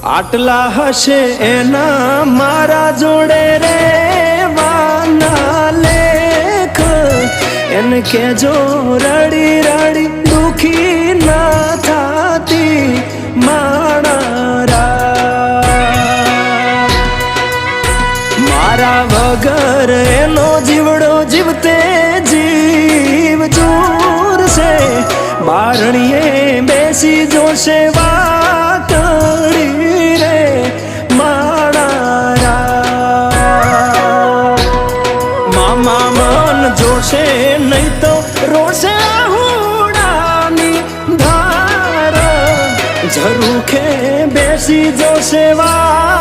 આટલા હશે એના મારા જોડે રે વાના લેખ એને કેજો રડી રડી દુખી ના થાતી માણા મારા વગર એનો જીવડો જીવતે જીવ ચૂરશે બારણીએ બેસી જોશે વાકડી રે માણા મામા મન જોશે નહીં તો રોશે હુડાની ધાર ઝરૂખે બેસી જોશે વા